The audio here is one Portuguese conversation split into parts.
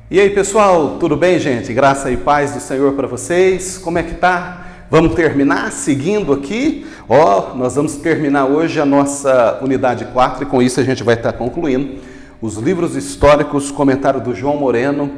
E aí, pessoal, tudo bem, gente? Graça e paz do Senhor para vocês. Como é que tá? Vamos terminar seguindo aqui. Nós vamos terminar hoje a nossa unidade 4 e com isso a gente vai estar concluindo os livros históricos, comentário do João Moreno.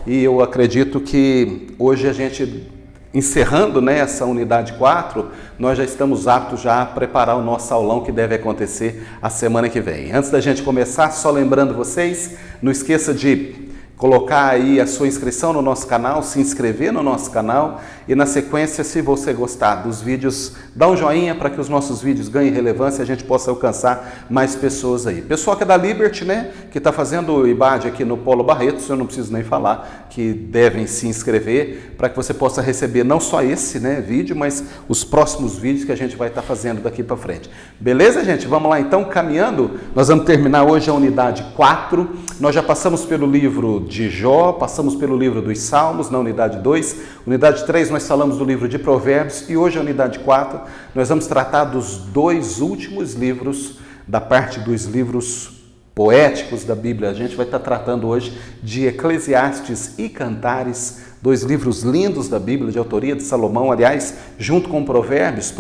E eu acredito que hoje a gente, encerrando, né, essa unidade 4, nós já estamos aptos já a preparar o nosso aulão que deve acontecer a semana que vem. Antes da gente começar, só lembrando vocês, não esqueça de colocar aí a sua inscrição no nosso canal, se inscrever no nosso canal e na sequência, se você gostar dos vídeos, dá um joinha para que os nossos vídeos ganhem relevância e a gente possa alcançar mais pessoas aí. Pessoal que é da Liberty, né, que está fazendo o IBAD aqui no Polo Barretos, eu não preciso nem falar, que devem se inscrever para que você possa receber não só esse, né, vídeo, mas os próximos vídeos que a gente vai estar fazendo daqui para frente. Beleza, gente? Vamos lá então, caminhando. Nós vamos terminar hoje a unidade 4. Nós já passamos pelo livro de Jó, passamos pelo livro dos Salmos, na unidade 2. Unidade 3 nós falamos do livro de Provérbios e hoje a unidade 4 nós vamos tratar dos dois últimos livros da parte dos livros poéticos da Bíblia. A gente vai estar tratando hoje de Eclesiastes e Cantares, dois livros lindos da Bíblia, de autoria de Salomão, aliás, junto com Provérbios,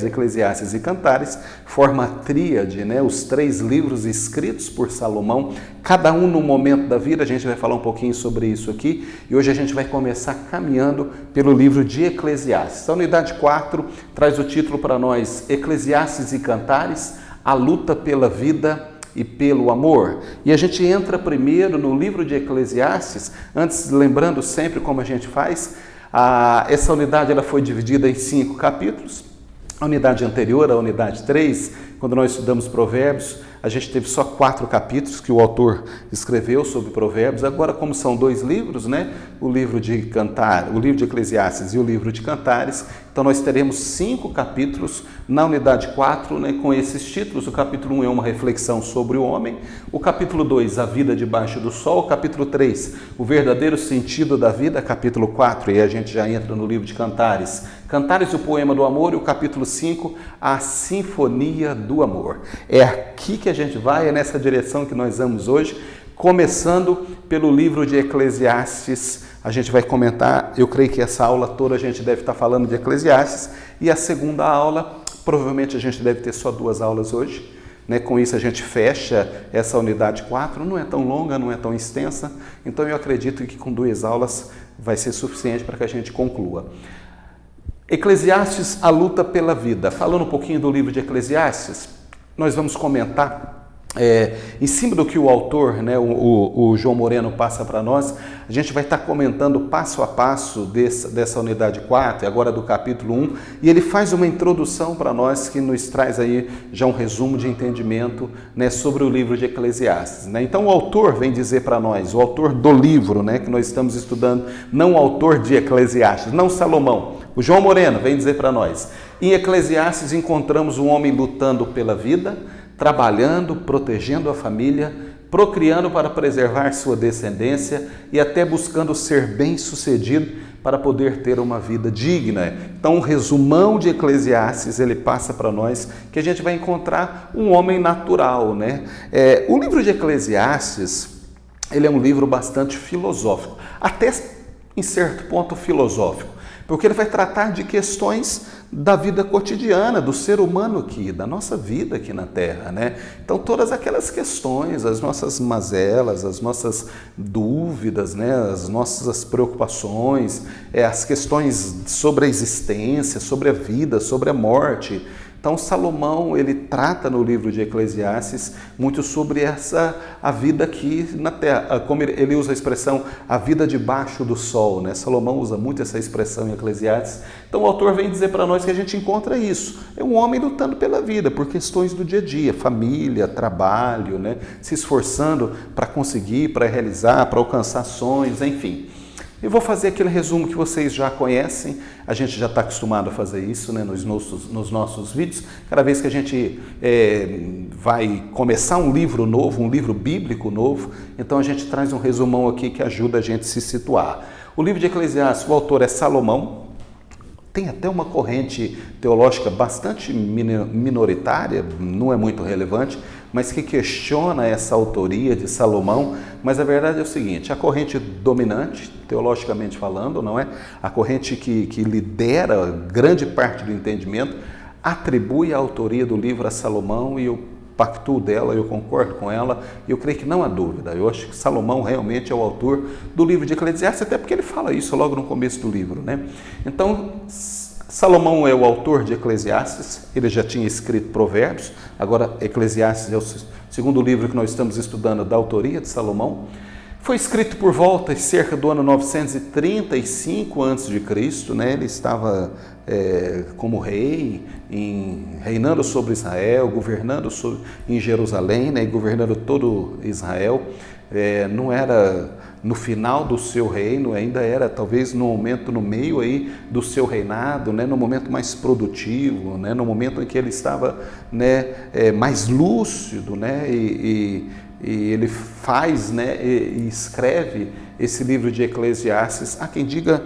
Eclesiastes e Cantares, forma a tríade, né? Os três livros escritos por Salomão, cada um num momento da vida. A gente vai falar um pouquinho sobre isso aqui e hoje a gente vai começar caminhando pelo livro de Eclesiastes. A unidade 4 traz o título para nós, Eclesiastes e Cantares, a luta pela vida e pelo amor. E a gente entra primeiro no livro de Eclesiastes, antes, lembrando sempre como a gente faz, essa unidade ela foi dividida em 5 capítulos. A unidade anterior, a unidade 3, quando nós estudamos Provérbios, a gente teve só 4 capítulos que o autor escreveu sobre Provérbios. Agora, como são 2 livros, né? O livro de Eclesiastes e o livro de Cantares, então nós teremos 5 capítulos na unidade 4, né, com esses títulos. O capítulo 1 é uma reflexão sobre o homem, o capítulo 2, a vida debaixo do sol, o capítulo 3, o verdadeiro sentido da vida, capítulo 4, e a gente já entra no livro de Cantares. Cantares, o poema do amor, e o capítulo 5, a sinfonia do amor. É aqui que a gente vai, é nessa direção que nós vamos hoje, começando pelo livro de Eclesiastes. A gente vai comentar, eu creio que essa aula toda a gente deve estar falando de Eclesiastes, e a segunda aula, provavelmente a gente deve ter só 2 aulas hoje, né? Com isso a gente fecha essa unidade 4, não é tão longa, não é tão extensa, então eu acredito que com 2 aulas vai ser suficiente para que a gente conclua. Eclesiastes, a luta pela vida. Falando um pouquinho do livro de Eclesiastes, nós vamos comentar em cima do que o autor, né, o João Moreno passa para nós. A gente vai estar comentando passo a passo dessa unidade 4 e agora do capítulo 1, e ele faz uma introdução para nós que nos traz aí já um resumo de entendimento, né, sobre o livro de Eclesiastes, né? Então o autor vem dizer para nós, o autor do livro, né, que nós estamos estudando, não o autor de Eclesiastes, não Salomão, o João Moreno vem dizer para nós, em Eclesiastes encontramos um homem lutando pela vida, trabalhando, protegendo a família, procriando para preservar sua descendência e até buscando ser bem-sucedido para poder ter uma vida digna. Então, o resumão de Eclesiastes, ele passa para nós que a gente vai encontrar um homem natural, né? O livro de Eclesiastes, ele é um livro bastante filosófico, até em certo ponto filosófico, porque ele vai tratar de questões da vida cotidiana, do ser humano aqui, da nossa vida aqui na Terra, né? Então, todas aquelas questões, as nossas mazelas, as nossas dúvidas, né? As nossas preocupações, as questões sobre a existência, sobre a vida, sobre a morte. Então, Salomão, ele trata no livro de Eclesiastes muito sobre a vida aqui na Terra, como ele usa a expressão, a vida debaixo do sol, né? Salomão usa muito essa expressão em Eclesiastes. Então, o autor vem dizer para nós que a gente encontra isso. É um homem lutando pela vida, por questões do dia a dia, família, trabalho, né? Se esforçando para conseguir, para realizar, para alcançar sonhos, enfim. Eu vou fazer aquele resumo que vocês já conhecem, a gente já está acostumado a fazer isso, né, nos nossos vídeos. Cada vez que a gente vai começar um livro novo, um livro bíblico novo, então a gente traz um resumão aqui que ajuda a gente a se situar. O livro de Eclesiastes, o autor é Salomão, tem até uma corrente teológica bastante minoritária, não é muito relevante, mas que questiona essa autoria de Salomão. Mas a verdade é o seguinte: a corrente dominante, teologicamente falando, não é? A corrente que lidera grande parte do entendimento, atribui a autoria do livro a Salomão, e eu pactuo dela, eu concordo com ela, e eu creio que não há dúvida. Eu acho que Salomão realmente é o autor do livro de Eclesiastes, até porque ele fala isso logo no começo do livro, né? Então, Salomão é o autor de Eclesiastes, ele já tinha escrito Provérbios, agora Eclesiastes é o segundo livro que nós estamos estudando da autoria de Salomão. Foi escrito por volta de cerca do ano 935 a.C., né? Ele estava como rei, reinando sobre Israel, governando em Jerusalém, né? E governando todo Israel. Não era no final do seu reino, ainda era talvez no momento, no meio aí do seu reinado, né? No momento mais produtivo, né? No momento em que ele estava, né, mais lúcido, né? E ele faz, né, e escreve esse livro de Eclesiastes, há quem diga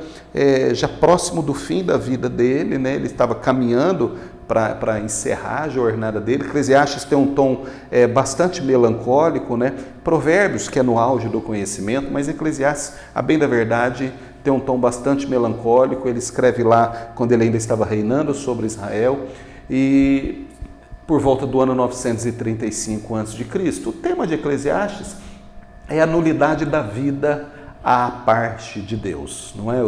já próximo do fim da vida dele, né? Ele estava caminhando para encerrar a jornada dele. Eclesiastes tem um tom bastante melancólico, né? Provérbios, que é no auge do conhecimento, mas Eclesiastes, a bem da verdade, tem um tom bastante melancólico. Ele escreve lá quando ele ainda estava reinando sobre Israel, e por volta do ano 935 a.C. O tema de Eclesiastes é a nulidade da vida à parte de Deus, não é?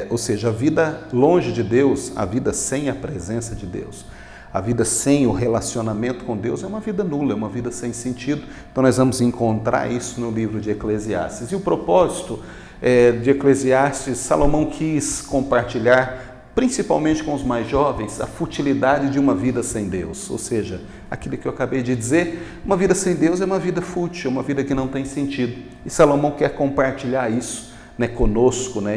Ou seja, a vida longe de Deus, a vida sem a presença de Deus, a vida sem o relacionamento com Deus é uma vida nula, é uma vida sem sentido. Então nós vamos encontrar isso no livro de Eclesiastes. E o propósito de Eclesiastes, Salomão quis compartilhar principalmente com os mais jovens, a futilidade de uma vida sem Deus. Ou seja, aquilo que eu acabei de dizer, uma vida sem Deus é uma vida fútil, é uma vida que não tem sentido. E Salomão quer compartilhar isso, né, conosco, né,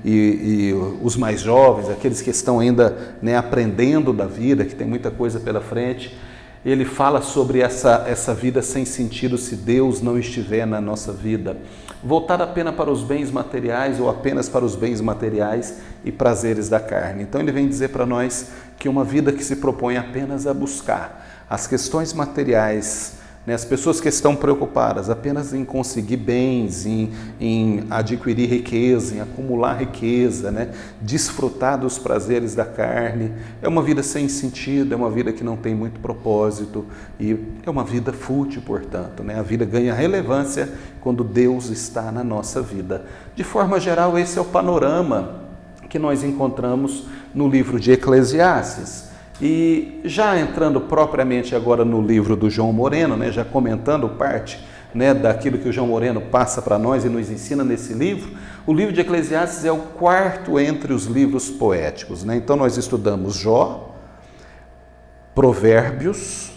e os mais jovens, aqueles que estão ainda, né, aprendendo da vida, que tem muita coisa pela frente. Ele fala sobre essa vida sem sentido se Deus não estiver na nossa vida. Voltar apenas para os bens materiais ou apenas para os bens materiais e prazeres da carne. Então ele vem dizer para nós que uma vida que se propõe apenas a buscar as questões materiais, né, as pessoas que estão preocupadas apenas em conseguir bens, em adquirir riqueza, em acumular riqueza, né, desfrutar dos prazeres da carne, é uma vida sem sentido, é uma vida que não tem muito propósito e é uma vida fútil, portanto, né? A vida ganha relevância quando Deus está na nossa vida. De forma geral, esse é o panorama que nós encontramos no livro de Eclesiastes. E já entrando propriamente agora no livro do João Moreno, né, já comentando parte, né, daquilo que o João Moreno passa para nós e nos ensina nesse livro, o livro de Eclesiastes é o quarto entre os livros poéticos, né? Então nós estudamos Jó, Provérbios,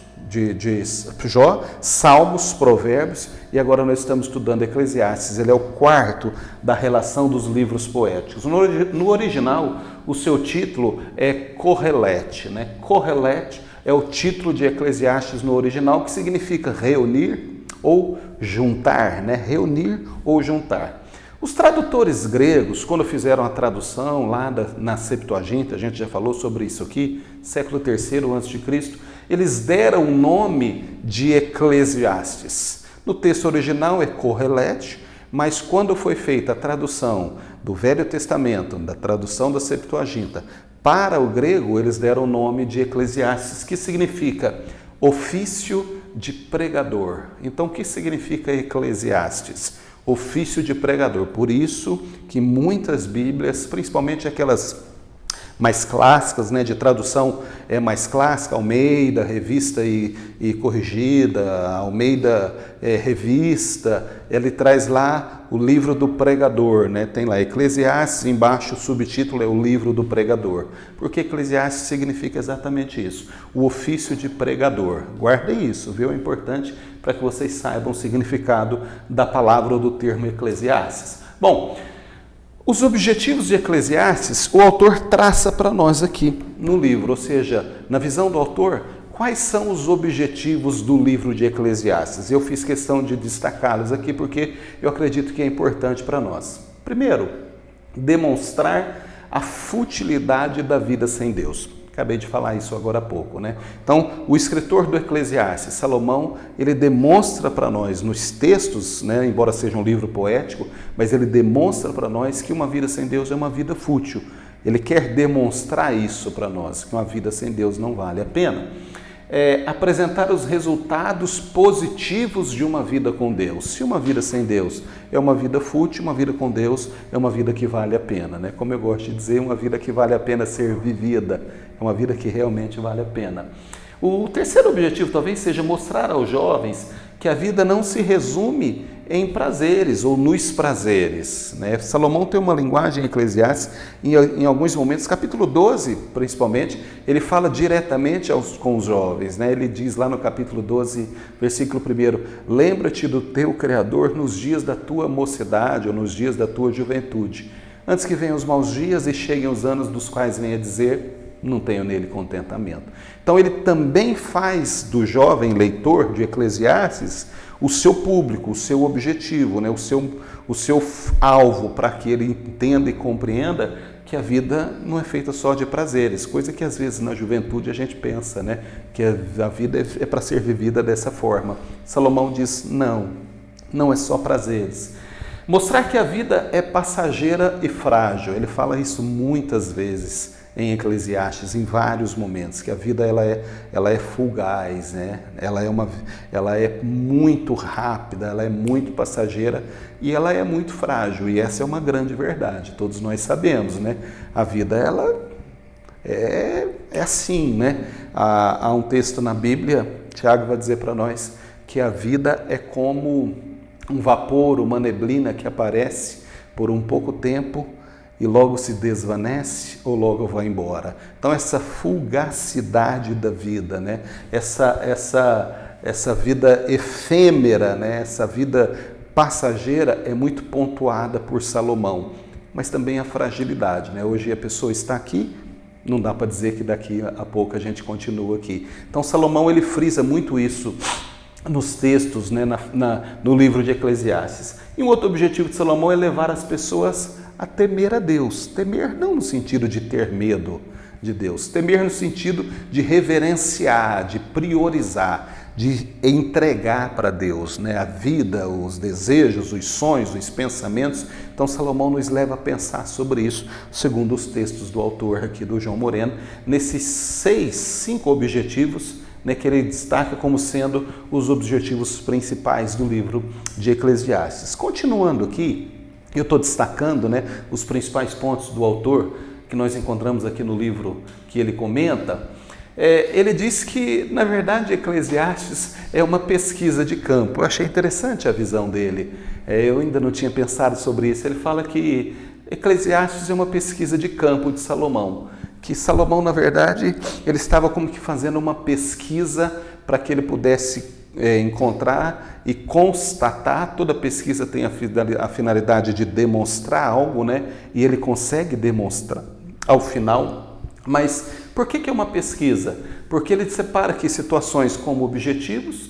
Jó, Salmos, Provérbios, e agora nós estamos estudando Eclesiastes. Ele é o quarto da relação dos livros poéticos. No original, o seu título é Correlete, né? Correlete é o título de Eclesiastes no original, que significa reunir ou juntar, né? Reunir ou juntar. Os tradutores gregos, quando fizeram a tradução lá na Septuaginta, a gente já falou sobre isso aqui, século III a.C., eles deram o nome de Eclesiastes. No texto original é Correlete, mas quando foi feita a tradução do Velho Testamento, da tradução da Septuaginta, para o grego, eles deram o nome de Eclesiastes, que significa ofício de pregador. Então, o que significa Eclesiastes? Ofício de pregador. Por isso que muitas Bíblias, principalmente aquelas mais clássicas, né, de tradução mais clássica, Almeida, Revista e Corrigida, Almeida Revista, ele traz lá o livro do pregador, né? Tem lá Eclesiastes, embaixo o subtítulo é o livro do pregador, porque Eclesiastes significa exatamente isso, o ofício de pregador. Guardem isso, viu? É importante para que vocês saibam o significado da palavra ou do termo Eclesiastes. Bom, os objetivos de Eclesiastes, o autor traça para nós aqui no livro, ou seja, na visão do autor, quais são os objetivos do livro de Eclesiastes? Eu fiz questão de destacá-los aqui porque eu acredito que é importante para nós. Primeiro, demonstrar a futilidade da vida sem Deus. Acabei de falar isso agora há pouco, né? Então, o escritor do Eclesiastes, Salomão, ele demonstra para nós nos textos, né, embora seja um livro poético, mas ele demonstra para nós que uma vida sem Deus é uma vida fútil. Ele quer demonstrar isso para nós, que uma vida sem Deus não vale a pena. Apresentar os resultados positivos de uma vida com Deus. Se uma vida sem Deus é uma vida fútil, uma vida com Deus é uma vida que vale a pena, né? Como eu gosto de dizer, uma vida que vale a pena ser vivida, é uma vida que realmente vale a pena. O terceiro objetivo talvez seja mostrar aos jovens que a vida não se resume em prazeres ou nos prazeres, né? Salomão tem uma linguagem em Eclesiastes, em alguns momentos, capítulo 12 principalmente, ele fala diretamente com os jovens, né? Ele diz lá no capítulo 12, versículo 1, lembra-te do teu Criador nos dias da tua mocidade ou nos dias da tua juventude, antes que venham os maus dias e cheguem os anos dos quais venha dizer, não tenho nele contentamento. Então ele também faz do jovem leitor de Eclesiastes o seu público, o seu objetivo, né? o seu alvo, para que ele entenda e compreenda que a vida não é feita só de prazeres, coisa que às vezes na juventude a gente pensa, né? Que a vida é para ser vivida dessa forma. Salomão diz, não é só prazeres. Mostrar que a vida é passageira e frágil, ele fala isso muitas vezes em Eclesiastes, em vários momentos, que a vida ela é fugaz, né? Ela é muito rápida, ela é muito passageira e ela é muito frágil, e essa é uma grande verdade, todos nós sabemos, né? A vida ela é assim, né? Há um texto na Bíblia, Tiago vai dizer para nós que a vida é como um vapor, uma neblina que aparece por um pouco tempo e logo se desvanece ou logo vai embora. Então essa fugacidade da vida, né? Essa vida efêmera, né? Essa vida passageira é muito pontuada por Salomão, mas também a fragilidade, né? Hoje a pessoa está aqui, não dá para dizer que daqui a pouco a gente continua aqui. Então Salomão ele frisa muito isso nos textos, né? No livro de Eclesiastes. E um outro objetivo de Salomão é levar as pessoas a temer a Deus. Temer não no sentido de ter medo de Deus, temer no sentido de reverenciar, de priorizar, de entregar para Deus, né? A vida, os desejos, os sonhos, os pensamentos. Então Salomão nos leva a pensar sobre isso, segundo os textos do autor aqui do João Moreno, nesses 5 objetivos, né, que ele destaca como sendo os objetivos principais do livro de Eclesiastes. Continuando aqui, eu estou destacando, né, os principais pontos do autor que nós encontramos aqui no livro que ele comenta. Ele diz que, na verdade, Eclesiastes é uma pesquisa de campo. Eu achei interessante a visão dele. Eu ainda não tinha pensado sobre isso. Ele fala que Eclesiastes é uma pesquisa de campo de Salomão. Que Salomão, na verdade, ele estava como que fazendo uma pesquisa para que ele pudesse encontrar e constatar. Toda pesquisa tem a finalidade de demonstrar algo, né? E ele consegue demonstrar ao final. Mas por que é uma pesquisa? Porque ele separa aqui situações como objetivos,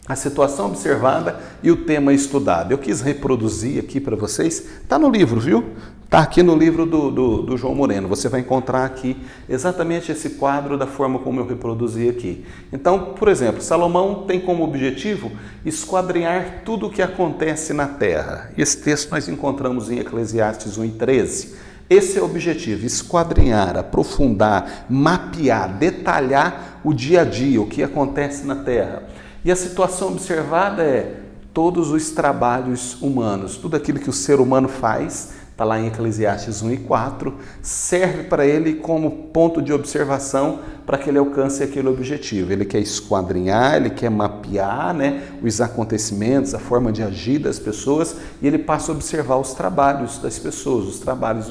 a situação observada e o tema estudado. Eu quis reproduzir aqui para vocês, está no livro, viu? Está aqui no livro do João Moreno, você vai encontrar aqui exatamente esse quadro da forma como eu reproduzi aqui. Então, por exemplo, Salomão tem como objetivo esquadrinhar tudo o que acontece na terra. Esse texto nós encontramos em Eclesiastes 1:13. Esse é o objetivo, esquadrinhar, aprofundar, mapear, detalhar o dia a dia, o que acontece na terra. E a situação observada é todos os trabalhos humanos, tudo aquilo que o ser humano faz, está lá em Eclesiastes 1:4, serve para ele como ponto de observação para que ele alcance aquele objetivo. Ele quer esquadrinhar, ele quer mapear, né, os acontecimentos, a forma de agir das pessoas, e ele passa a observar os trabalhos das pessoas, os trabalhos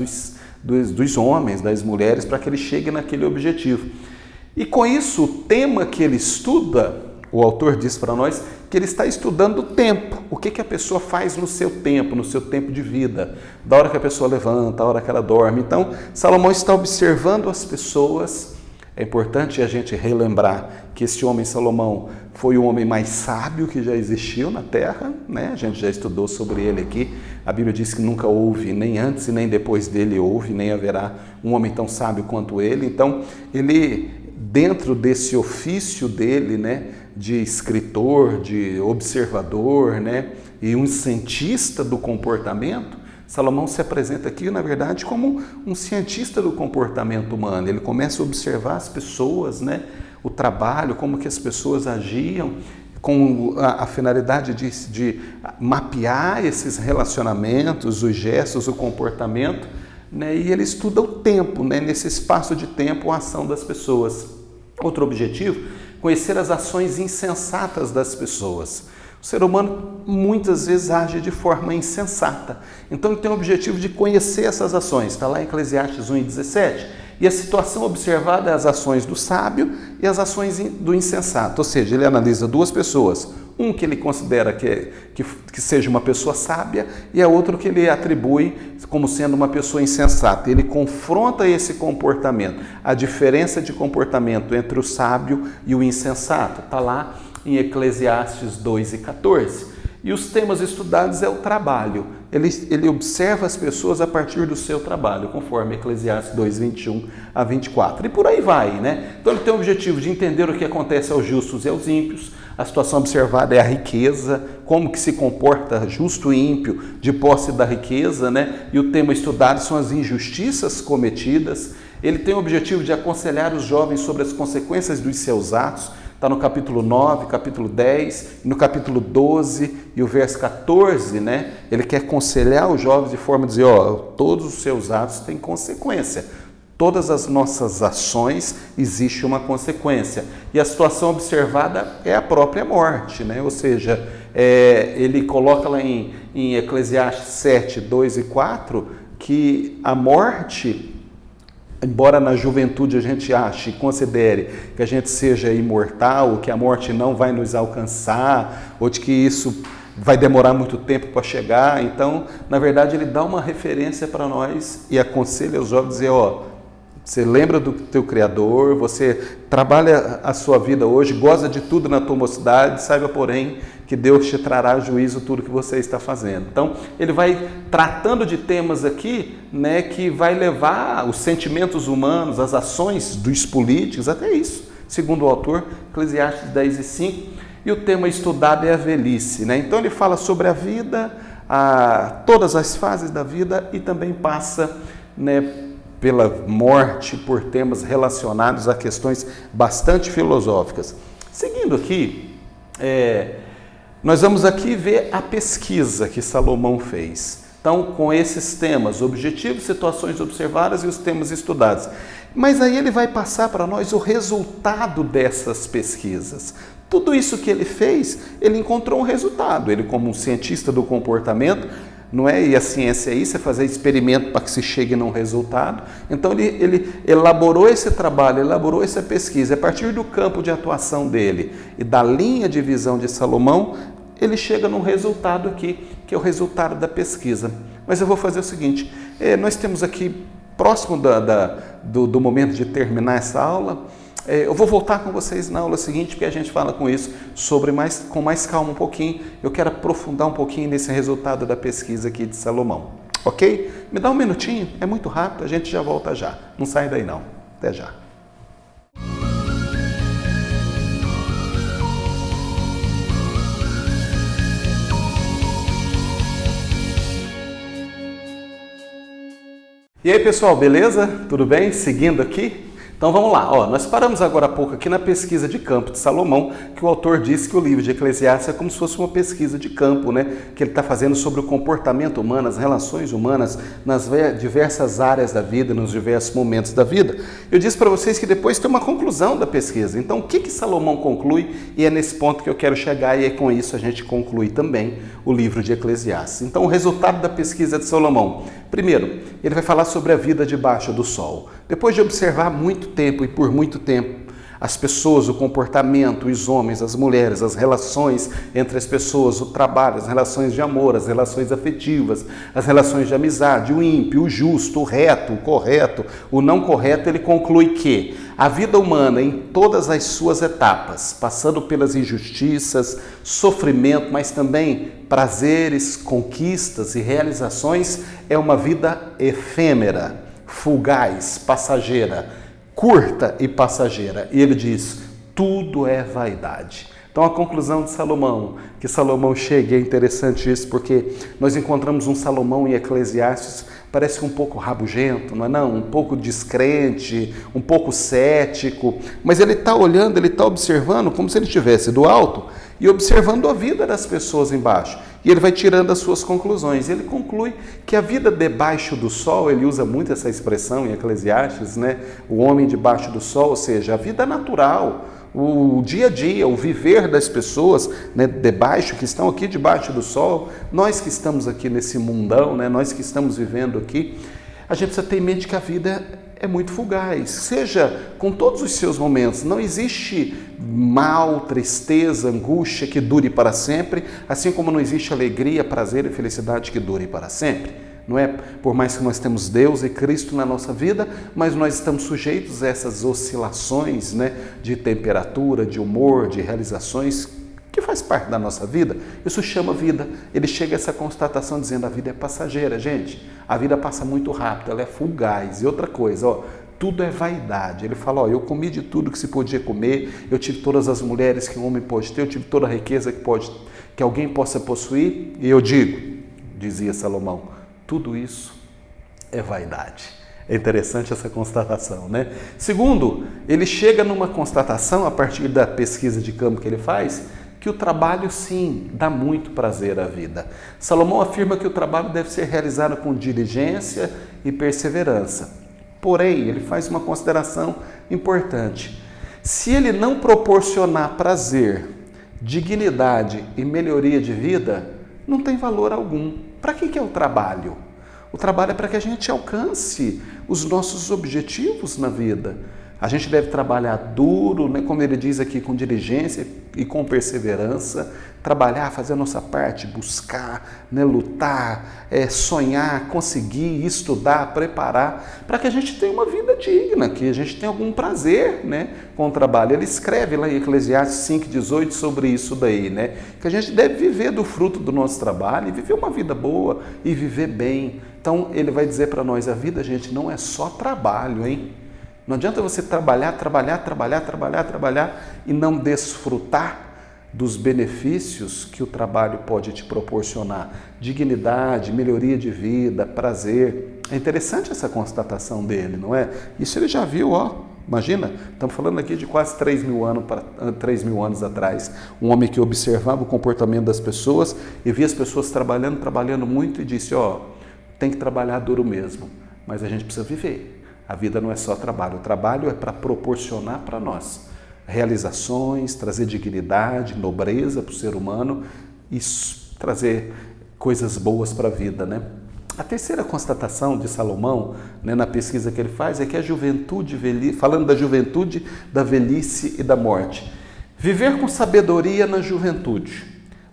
dos homens, das mulheres, para que ele chegue naquele objetivo. E com isso, o tema que ele estuda, o autor diz para nós que ele está estudando o tempo, o que a pessoa faz no seu tempo de vida, da hora que a pessoa levanta, da hora que ela dorme. Então, Salomão está observando as pessoas É importante a gente relembrar que esse homem Salomão foi o homem mais sábio que já existiu na Terra, né? A gente já estudou sobre ele aqui. A Bíblia diz que nunca houve, nem antes e nem depois dele houve, nem haverá um homem tão sábio quanto ele. Então, ele, dentro desse ofício dele, né, de escritor, de observador, né, e um cientista do comportamento, Salomão se apresenta aqui, na verdade, como um cientista do comportamento humano. Ele começa a observar as pessoas, né? O trabalho, como que as pessoas agiam, com a finalidade de mapear esses relacionamentos, os gestos, o comportamento, né? E ele estuda o tempo, né? Nesse espaço de tempo, a ação das pessoas. Outro objetivo, conhecer as ações insensatas das pessoas. O ser humano muitas vezes age de forma insensata. Então ele tem o objetivo de conhecer essas ações. Está lá em Eclesiastes 1:17. E a situação observada é as ações do sábio e as ações do insensato. Ou seja, ele analisa duas pessoas. Um que ele considera que seja uma pessoa sábia e a outro que ele atribui como sendo uma pessoa insensata. Ele confronta esse comportamento, a diferença de comportamento entre o sábio e o insensato. Está lá em Eclesiastes 2:14. E os temas estudados é o trabalho. Ele observa as pessoas a partir do seu trabalho, conforme Eclesiastes 2:21-24. E por aí vai, né? Então ele tem o objetivo de entender o que acontece aos justos e aos ímpios. A situação observada é a riqueza, como que se comporta justo e ímpio de posse da riqueza, né? E o tema estudado são as injustiças cometidas. Ele tem o objetivo de aconselhar os jovens sobre as consequências dos seus atos. Está no capítulo 9, capítulo 10, no capítulo 12 e o verso 14, né? Ele quer aconselhar os jovens de forma a dizer, todos os seus atos têm consequência. Todas as nossas ações existe uma consequência. E a situação observada é a própria morte, né? Ou seja, ele coloca lá em Eclesiastes 7, 2 e 4, que a morte, embora na juventude a gente ache e considere que a gente seja imortal, ou que a morte não vai nos alcançar, ou de que isso vai demorar muito tempo para chegar, então, na verdade, ele dá uma referência para nós e aconselha os jovens a dizer, você lembra do teu Criador, você trabalha a sua vida hoje, goza de tudo na tua mocidade, saiba, porém, que Deus te trará a juízo tudo que você está fazendo. Então, ele vai tratando de temas aqui, né, que vai levar os sentimentos humanos, as ações dos políticos, até isso, segundo o autor, Eclesiastes 10:5, e o tema estudado é a velhice, né? Então, ele fala sobre a vida, todas as fases da vida e também passa, né, pela morte, por temas relacionados a questões bastante filosóficas. Seguindo aqui, nós vamos aqui ver a pesquisa que Salomão fez. Então, com esses temas, objetivos, situações observadas e os temas estudados. Mas aí ele vai passar para nós o resultado dessas pesquisas. Tudo isso que ele fez, ele encontrou um resultado. Ele, como um cientista do comportamento, não é? E a ciência é isso, é fazer experimento para que se chegue num resultado. Então ele elaborou esse trabalho, elaborou essa pesquisa. A partir do campo de atuação dele e da linha de visão de Salomão, ele chega num resultado aqui, que é o resultado da pesquisa. Mas eu vou fazer o seguinte, nós temos aqui, próximo do momento de terminar essa aula, eu vou voltar com vocês na aula seguinte, porque a gente fala com isso com mais calma um pouquinho. Eu quero aprofundar um pouquinho nesse resultado da pesquisa aqui de Salomão. Ok? Me dá um minutinho, é muito rápido, a gente já volta já. Não sai daí não. Até já. E aí pessoal, beleza? Tudo bem? Seguindo aqui? Então vamos lá, nós paramos agora há pouco aqui na pesquisa de campo de Salomão, que o autor disse que o livro de Eclesiastes é como se fosse uma pesquisa de campo, né? Que ele está fazendo sobre o comportamento humano, as relações humanas nas diversas áreas da vida, nos diversos momentos da vida. Eu disse para vocês que depois tem uma conclusão da pesquisa. Então o que Salomão conclui? E é nesse ponto que eu quero chegar e com isso a gente conclui também o livro de Eclesiastes. Então o resultado da pesquisa de Salomão. Primeiro, ele vai falar sobre a vida debaixo do sol. Depois de observar muito tempo e por muito tempo as pessoas, o comportamento, os homens, as mulheres, as relações entre as pessoas, o trabalho, as relações de amor, as relações afetivas, as relações de amizade, o ímpio, o justo, o reto, o correto, o não correto, ele conclui que a vida humana em todas as suas etapas, passando pelas injustiças, sofrimento, mas também prazeres, conquistas e realizações, é uma vida efêmera, fugaz, passageira, curta e passageira. E ele diz, tudo é vaidade. Então a conclusão de Salomão, que Salomão chega, é interessante isso, porque nós encontramos um Salomão em Eclesiastes, parece um pouco rabugento, não é não? Um pouco descrente, um pouco cético, mas ele está olhando, ele está observando como se ele estivesse do alto e observando a vida das pessoas embaixo. E ele vai tirando as suas conclusões. Ele conclui que a vida debaixo do sol, ele usa muito essa expressão em Eclesiastes, né? O homem debaixo do sol, ou seja, a vida natural, o dia a dia, o viver das pessoas, né, debaixo, que estão aqui debaixo do sol, nós que estamos aqui nesse mundão, né, nós que estamos vivendo aqui, a gente precisa ter em mente que a vida é muito fugaz, seja com todos os seus momentos, não existe mal, tristeza, angústia que dure para sempre, assim como não existe alegria, prazer e felicidade que dure para sempre. Não é por mais que nós temos Deus e Cristo na nossa vida, mas nós estamos sujeitos a essas oscilações, né, de temperatura, de humor, de realizações, que faz parte da nossa vida. Isso chama vida. Ele chega a essa constatação dizendo a vida é passageira, gente. A vida passa muito rápido, ela é fugaz. E outra coisa, ó, tudo é vaidade. Ele fala, ó, eu comi de tudo que se podia comer, eu tive todas as mulheres que um homem pode ter, eu tive toda a riqueza que alguém possa possuir, e eu digo, dizia Salomão, tudo isso é vaidade. É interessante essa constatação, né? Segundo, ele chega numa constatação, a partir da pesquisa de campo que ele faz, que o trabalho, sim, dá muito prazer à vida. Salomão afirma que o trabalho deve ser realizado com diligência e perseverança. Porém, ele faz uma consideração importante. Se ele não proporcionar prazer, dignidade e melhoria de vida, não tem valor algum. Para que é o trabalho? O trabalho é para que a gente alcance os nossos objetivos na vida. A gente deve trabalhar duro, né, como ele diz aqui, com diligência e com perseverança, trabalhar, fazer a nossa parte, buscar, né, lutar, sonhar, conseguir, estudar, preparar, para que a gente tenha uma vida digna, que a gente tenha algum prazer, né, com o trabalho. Ele escreve lá em Eclesiastes 5,18 sobre isso daí, né, que a gente deve viver do fruto do nosso trabalho e viver uma vida boa e viver bem. Então ele vai dizer para nós, a vida, gente, não é só trabalho, hein? Não adianta você trabalhar e não desfrutar dos benefícios que o trabalho pode te proporcionar. Dignidade, melhoria de vida, prazer. É interessante essa constatação dele, não é? Isso ele já viu, ó. Imagina, estamos falando aqui de quase 3 mil anos atrás. Um homem que observava o comportamento das pessoas e via as pessoas trabalhando muito e disse, ó, tem que trabalhar duro mesmo, mas a gente precisa viver. A vida não é só trabalho, o trabalho é para proporcionar para nós realizações, trazer dignidade, nobreza para o ser humano e trazer coisas boas para a vida, né? A terceira constatação de Salomão, né, na pesquisa que ele faz, é que a juventude, falando da juventude, da velhice e da morte, viver com sabedoria na juventude,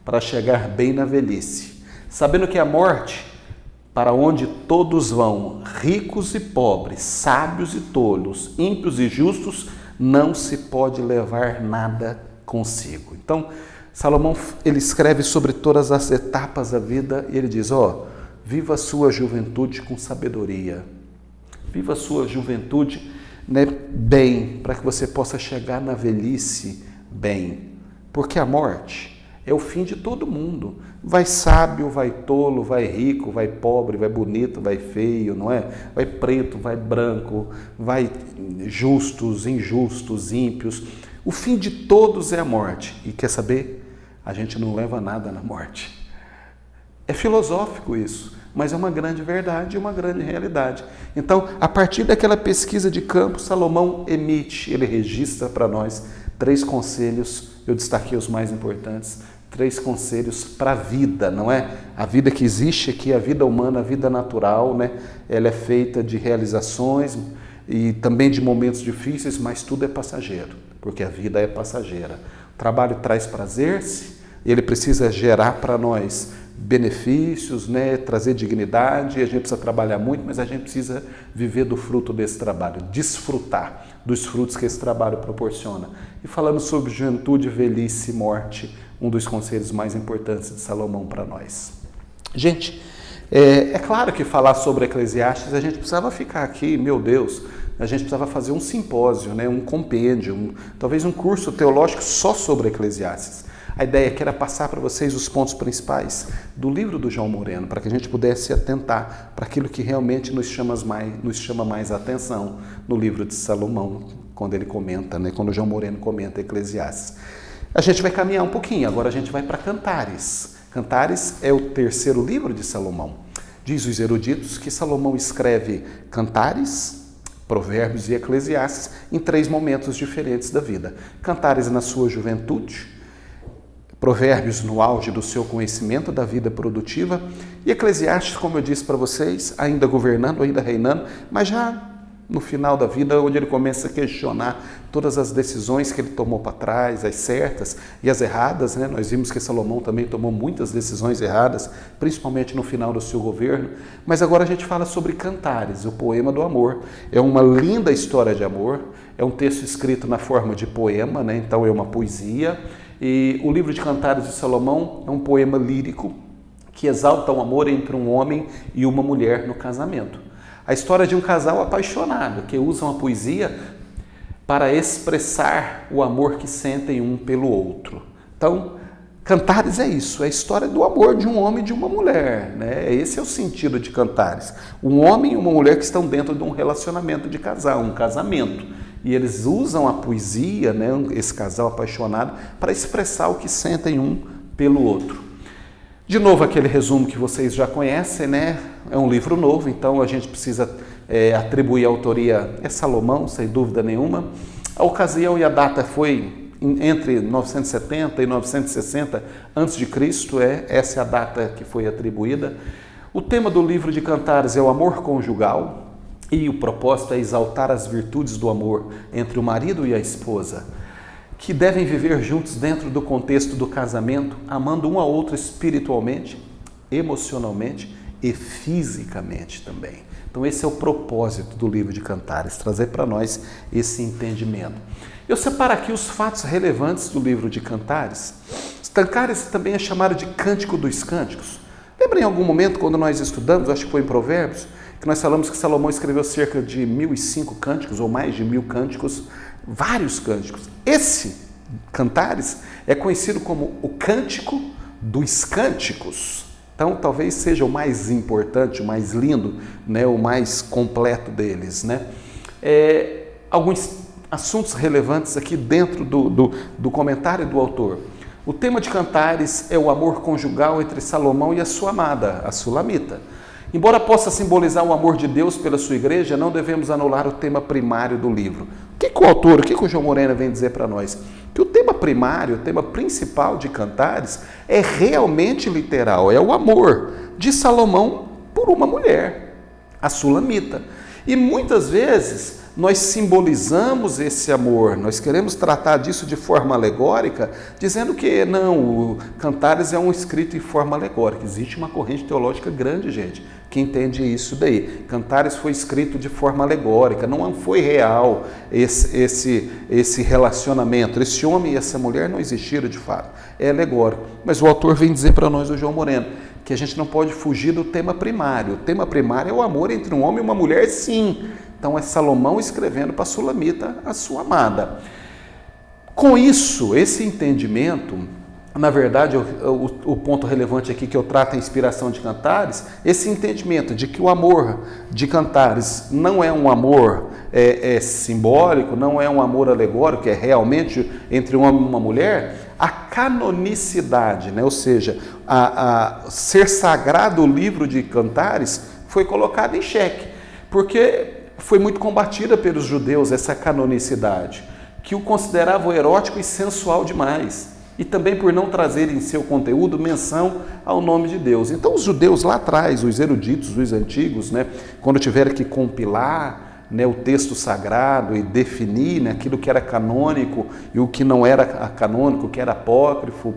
para chegar bem na velhice, sabendo que a morte, para onde todos vão, ricos e pobres, sábios e tolos, ímpios e justos, não se pode levar nada consigo. Então, Salomão, ele escreve sobre todas as etapas da vida e ele diz, ó, viva a sua juventude com sabedoria, viva a sua juventude, né, bem, para que você possa chegar na velhice bem, porque a morte é o fim de todo mundo. Vai sábio, vai tolo, vai rico, vai pobre, vai bonito, vai feio, não é? Vai preto, vai branco, vai justos, injustos, ímpios. O fim de todos é a morte. E quer saber? A gente não leva nada na morte. É filosófico isso, mas é uma grande verdade e uma grande realidade. Então, a partir daquela pesquisa de campo, Salomão emite, ele registra para nós 3 conselhos, eu destaquei os mais importantes, 3 conselhos para a vida, não é? A vida que existe aqui, a vida humana, a vida natural, né? Ela é feita de realizações e também de momentos difíceis, mas tudo é passageiro. porque a vida é passageira. O trabalho traz prazer-se, ele precisa gerar para nós benefícios, né? Trazer dignidade, a gente precisa trabalhar muito, mas a gente precisa viver do fruto desse trabalho, desfrutar dos frutos que esse trabalho proporciona. E falando sobre juventude, velhice e morte, um dos conselhos mais importantes de Salomão para nós. Gente, é claro que falar sobre Eclesiastes, a gente precisava ficar aqui, meu Deus, a gente precisava fazer um simpósio, né? Um compêndio, talvez um curso teológico só sobre Eclesiastes. A ideia aqui era passar para vocês os pontos principais do livro do João Moreno, para que a gente pudesse atentar para aquilo que realmente nos chama mais a atenção no livro de Salomão, quando ele comenta, né? Quando o João Moreno comenta Eclesiastes. A gente vai caminhar um pouquinho, agora a gente vai para Cantares. Cantares é o terceiro livro de Salomão. Diz os eruditos que Salomão escreve Cantares, Provérbios e Eclesiastes em 3 momentos diferentes da vida. Cantares na sua juventude, Provérbios no auge do seu conhecimento da vida produtiva e Eclesiastes, como eu disse para vocês, ainda governando, ainda reinando, mas já no final da vida, onde ele começa a questionar todas as decisões que ele tomou para trás, as certas e as erradas, né? Nós vimos que Salomão também tomou muitas decisões erradas, principalmente no final do seu governo, mas agora a gente fala sobre Cantares, o poema do amor. É uma linda história de amor, é um texto escrito na forma de poema, né? Então é uma poesia. E o livro de Cantares de Salomão é um poema lírico que exalta o amor entre um homem e uma mulher no casamento. A história de um casal apaixonado que usam a poesia para expressar o amor que sentem um pelo outro. Então, Cantares é isso, é a história do amor de um homem e de uma mulher, né? Esse é o sentido de Cantares. Um homem e uma mulher que estão dentro de um relacionamento de casal, um casamento. E eles usam a poesia, né, esse casal apaixonado, para expressar o que sentem um pelo outro. De novo, aquele resumo que vocês já conhecem, né? É um livro novo, então a gente precisa atribuir a autoria a Salomão, sem dúvida nenhuma. A ocasião e a data foi entre 970 e 960 a.C., essa é a data que foi atribuída. O tema do livro de Cantares é o amor conjugal, e o propósito é exaltar as virtudes do amor entre o marido e a esposa, que devem viver juntos dentro do contexto do casamento, amando um ao outro espiritualmente, emocionalmente e fisicamente também. Então esse é o propósito do livro de Cantares, trazer para nós esse entendimento. Eu separo aqui os fatos relevantes do livro de Cantares. Cantares também é chamado de Cântico dos Cânticos. Lembra em algum momento, quando nós estudamos, acho que foi em Provérbios, que nós falamos que Salomão escreveu cerca de 1.005 cânticos, ou mais de 1.000 cânticos, vários cânticos. Esse, Cantares, é conhecido como o Cântico dos Cânticos. Então, talvez seja o mais importante, o mais lindo, né, o mais completo deles, né? Alguns assuntos relevantes aqui dentro do comentário do autor. O tema de Cantares é o amor conjugal entre Salomão e a sua amada, a Sulamita. Embora possa simbolizar o amor de Deus pela sua igreja, não devemos anular o tema primário do livro. O que o autor, o que o João Moreno vem dizer para nós? Que o tema primário, o tema principal de Cantares é realmente literal, é o amor de Salomão por uma mulher, a Sulamita. E muitas vezes nós simbolizamos esse amor, nós queremos tratar disso de forma alegórica, dizendo que não, o Cantares é um escrito em forma alegórica. Existe uma corrente teológica grande, gente, que entende isso daí. Cantares foi escrito de forma alegórica, não foi real esse relacionamento. Esse homem e essa mulher não existiram de fato, é alegórico. Mas o autor vem dizer para nós, o João Moreno, que a gente não pode fugir do tema primário. O tema primário é o amor entre um homem e uma mulher, sim. Então é Salomão escrevendo para Sulamita, a sua amada. Com isso, esse entendimento, na verdade, o ponto relevante aqui que eu trato a inspiração de Cantares, esse entendimento de que o amor de Cantares não é um amor simbólico, não é um amor alegórico, é realmente entre um homem e uma mulher, a canonicidade, né? Ou seja, a ser sagrado o livro de Cantares foi colocado em xeque, porque foi muito combatida pelos judeus essa canonicidade, que o consideravam erótico e sensual demais, e também por não trazer em seu conteúdo menção ao nome de Deus. Então os judeus lá atrás, os eruditos, os antigos, né, quando tiveram que compilar, né, o texto sagrado e definir, né, aquilo que era canônico e o que não era canônico, o que era apócrifo.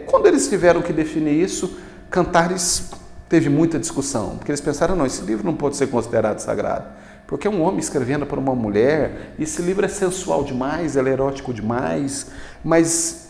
Quando eles tiveram que definir isso, Cantares teve muita discussão, porque eles pensaram, não, esse livro não pode ser considerado sagrado, porque é um homem escrevendo para uma mulher, esse livro é sensual demais, ele é erótico demais, mas,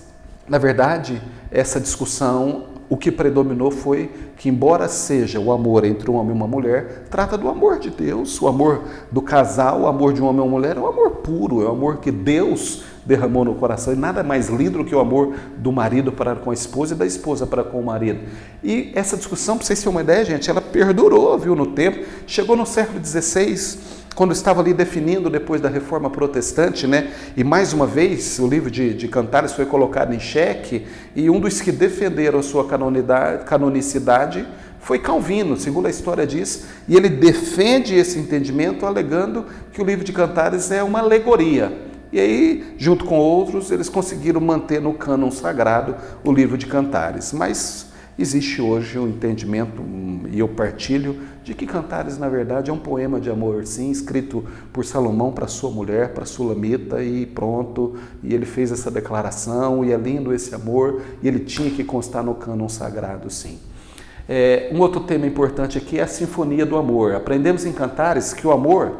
na verdade, essa discussão, o que predominou foi que, embora seja o amor entre um homem e uma mulher, trata do amor de Deus, o amor do casal, o amor de um homem e uma mulher é um amor puro, é o amor que Deus derramou no coração, e nada mais lindo do que o amor do marido para com a esposa e da esposa para com o marido. E essa discussão, para vocês terem uma ideia, gente, ela perdurou, viu, no tempo, chegou no século XVI, quando estava ali definindo depois da Reforma Protestante, né? E mais uma vez o livro de Cantares foi colocado em xeque, e um dos que defenderam a sua canonicidade foi Calvino, segundo a história diz, e ele defende esse entendimento alegando que o livro de Cantares é uma alegoria. E aí, junto com outros, eles conseguiram manter no cânon sagrado o livro de Cantares. Mas existe hoje um entendimento, e eu partilho, de que Cantares, na verdade, é um poema de amor, sim, escrito por Salomão para sua mulher, para Sulamita, e pronto. E ele fez essa declaração, e é lindo esse amor, e ele tinha que constar no cânon sagrado, sim. Um outro tema importante aqui é a sinfonia do amor. Aprendemos em Cantares que o amor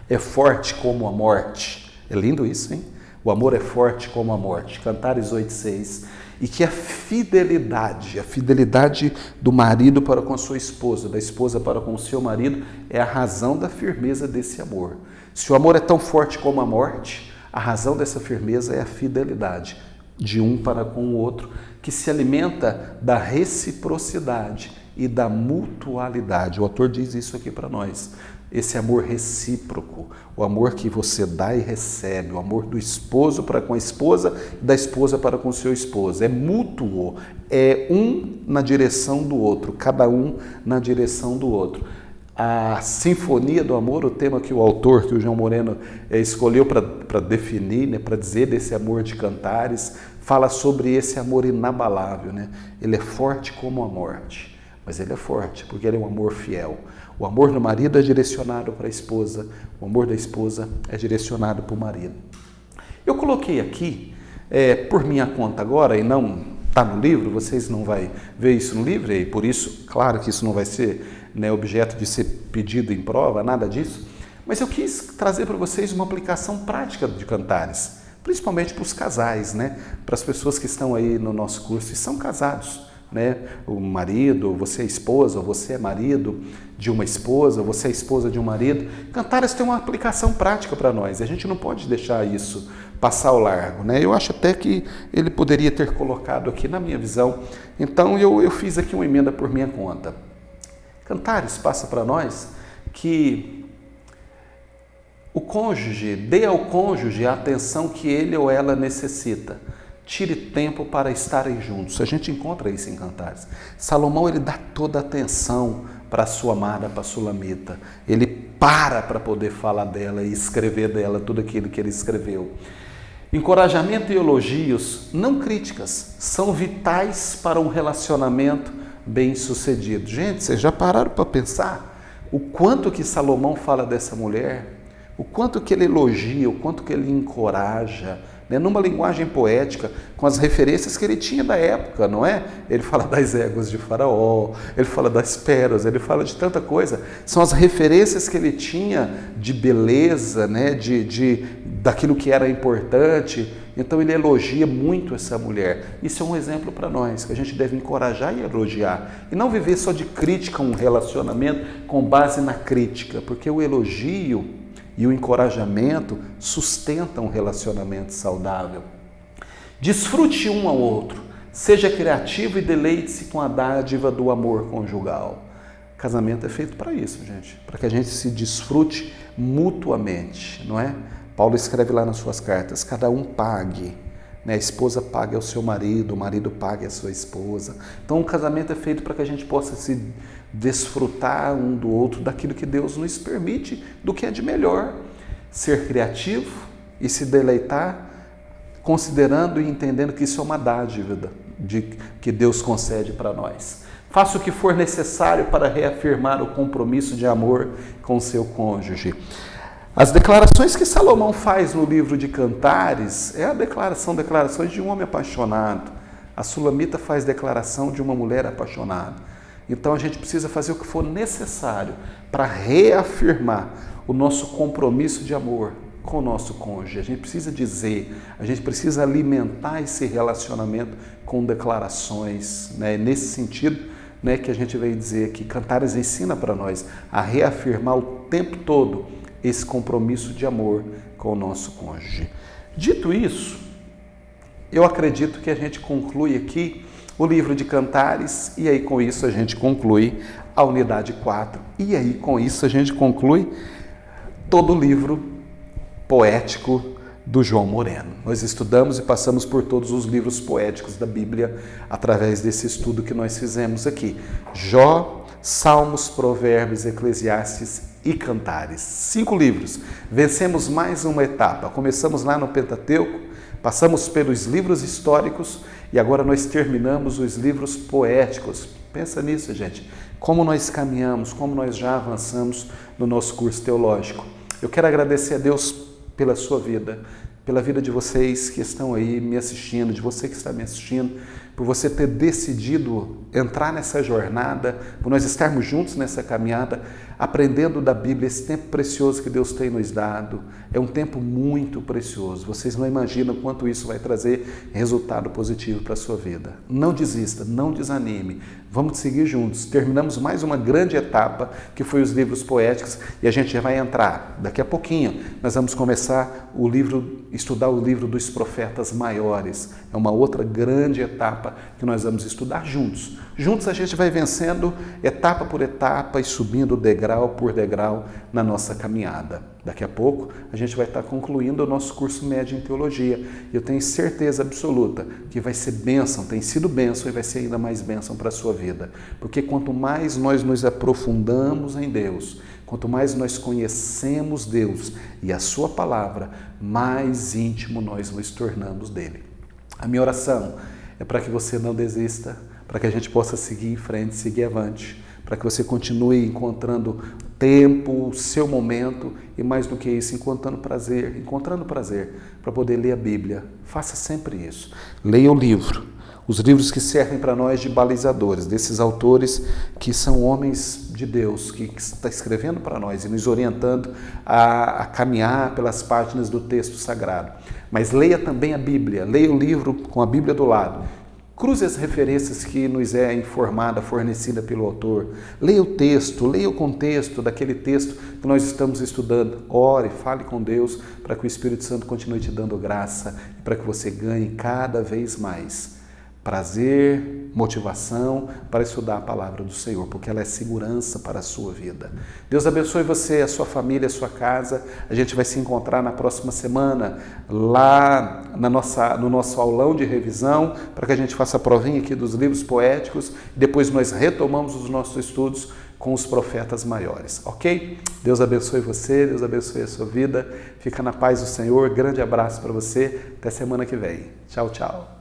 é forte como a morte. É lindo isso, hein? O amor é forte como a morte. Cantares 8:6. E que a fidelidade do marido para com sua esposa, da esposa para com o seu marido, é a razão da firmeza desse amor. Se o amor é tão forte como a morte, a razão dessa firmeza é a fidelidade de um para com o outro, que se alimenta da reciprocidade e da mutualidade. O autor diz isso aqui para nós. Esse amor recíproco, o amor que você dá e recebe, o amor do esposo para com a esposa e da esposa para com o seu esposo. É mútuo, é um na direção do outro, cada um na direção do outro. A Sinfonia do Amor, o tema que o autor, que o João Moreno escolheu para definir, né, para dizer desse amor de Cantares, fala sobre esse amor inabalável, né? Ele é forte como a morte, mas ele é forte porque ele é um amor fiel. O amor do marido é direcionado para a esposa, o amor da esposa é direcionado para o marido. Eu coloquei aqui, por minha conta agora, e não está no livro, vocês não vão ver isso no livro, e por isso, claro que isso não vai ser, né, objeto de ser pedido em prova, nada disso, mas eu quis trazer para vocês uma aplicação prática de Cantares, principalmente para os casais, né, para as pessoas que estão aí no nosso curso e são casados. Né? O marido, você é esposa, você é marido de uma esposa, você é esposa de um marido. Cantares tem uma aplicação prática para nós, a gente não pode deixar isso passar ao largo, né? Eu acho até que ele poderia ter colocado aqui na minha visão, então eu fiz aqui uma emenda por minha conta. Cantares passa para nós que o cônjuge, dê ao cônjuge a atenção que ele ou ela necessita. Tire tempo para estarem juntos. A gente encontra isso em Cantares. Salomão, ele dá toda a atenção para a sua amada, para a Sulamita. Ele para poder falar dela e escrever dela tudo aquilo que ele escreveu. Encorajamento e elogios, não críticas, são vitais para um relacionamento bem-sucedido. Gente, vocês já pararam para pensar o quanto que Salomão fala dessa mulher? O quanto que ele elogia, o quanto que ele encoraja, né, numa linguagem poética, com as referências que ele tinha da época, não é? Ele fala das éguas de Faraó, ele fala das pérolas, ele fala de tanta coisa. São as referências que ele tinha de beleza, né, daquilo que era importante. Então ele elogia muito essa mulher. Isso é um exemplo para nós, que a gente deve encorajar e elogiar. E não viver só de crítica um relacionamento com base na crítica, porque o elogio e o encorajamento sustentam um relacionamento saudável. Desfrute um ao outro, seja criativo e deleite-se com a dádiva do amor conjugal. Casamento é feito para isso, gente, para que a gente se desfrute mutuamente, não é? Paulo escreve lá nas suas cartas, cada um pague, né? A esposa pague ao seu marido, o marido pague à sua esposa. Então o casamento é feito para que a gente possa se desfrutar um do outro, daquilo que Deus nos permite, do que é de melhor. Ser criativo e se deleitar, considerando e entendendo que isso é uma dádiva que Deus concede para nós. Faça o que for necessário para reafirmar o compromisso de amor com seu cônjuge. As declarações que Salomão faz no livro de Cantares são declarações de um homem apaixonado. A Sulamita faz declaração de uma mulher apaixonada. Então a gente precisa fazer o que for necessário para reafirmar o nosso compromisso de amor com o nosso cônjuge. A gente precisa dizer, a gente precisa alimentar esse relacionamento com declarações, né? Nesse sentido, né, que a gente veio dizer que Cantares ensina para nós a reafirmar o tempo todo esse compromisso de amor com o nosso cônjuge. Dito isso, eu acredito que a gente conclui aqui o livro de Cantares e aí com isso a gente conclui a unidade 4 e aí com isso a gente conclui todo o livro poético do João Moreno. Nós estudamos e passamos por todos os livros poéticos da Bíblia através desse estudo que nós fizemos aqui. Jó, Salmos, Provérbios, Eclesiastes e Cantares. 5 livros. Vencemos mais uma etapa. Começamos lá no Pentateuco, passamos pelos livros históricos e agora nós terminamos os livros poéticos. Pensa nisso, gente. Como nós caminhamos, como nós já avançamos no nosso curso teológico. Eu quero agradecer a Deus pela sua vida, pela vida de vocês que estão aí me assistindo, de você que está me assistindo, por você ter decidido entrar nessa jornada, por nós estarmos juntos nessa caminhada, aprendendo da Bíblia, esse tempo precioso que Deus tem nos dado. É um tempo muito precioso. Vocês não imaginam quanto isso vai trazer resultado positivo para a sua vida. Não desista, não desanime. Vamos seguir juntos. Terminamos mais uma grande etapa, que foi os livros poéticos, e a gente já vai entrar. Daqui a pouquinho, nós vamos começar estudar o livro dos profetas maiores. É uma outra grande etapa que nós vamos estudar juntos. Juntos a gente vai vencendo etapa por etapa e subindo degrau por degrau na nossa caminhada. Daqui a pouco a gente vai estar concluindo o nosso curso médio em teologia. Eu tenho certeza absoluta que vai ser bênção, tem sido bênção e vai ser ainda mais bênção para a sua vida. Porque quanto mais nós nos aprofundamos em Deus, quanto mais nós conhecemos Deus e a sua palavra, mais íntimo nós nos tornamos dele. A minha oração é para que você não desista, para que a gente possa seguir em frente, seguir avante, para que você continue encontrando tempo, seu momento e mais do que isso, encontrando prazer para poder ler a Bíblia. Faça sempre isso. Leia o livro, os livros que servem para nós de balizadores, desses autores que são homens de Deus, que está escrevendo para nós e nos orientando a caminhar pelas páginas do texto sagrado. Mas leia também a Bíblia, leia o livro com a Bíblia do lado. Cruze as referências que nos é fornecida pelo autor. Leia o texto, leia o contexto daquele texto que nós estamos estudando. Ore, fale com Deus para que o Espírito Santo continue te dando graça e para que você ganhe cada vez mais prazer, motivação para estudar a palavra do Senhor, porque ela é segurança para a sua vida. Deus abençoe você, a sua família, a sua casa. A gente vai se encontrar na próxima semana, lá no nosso aulão de revisão, para que a gente faça a provinha aqui dos livros poéticos. Depois nós retomamos os nossos estudos com os profetas maiores, ok? Deus abençoe você, Deus abençoe a sua vida. Fica na paz do Senhor. Grande abraço para você. Até semana que vem. Tchau, tchau.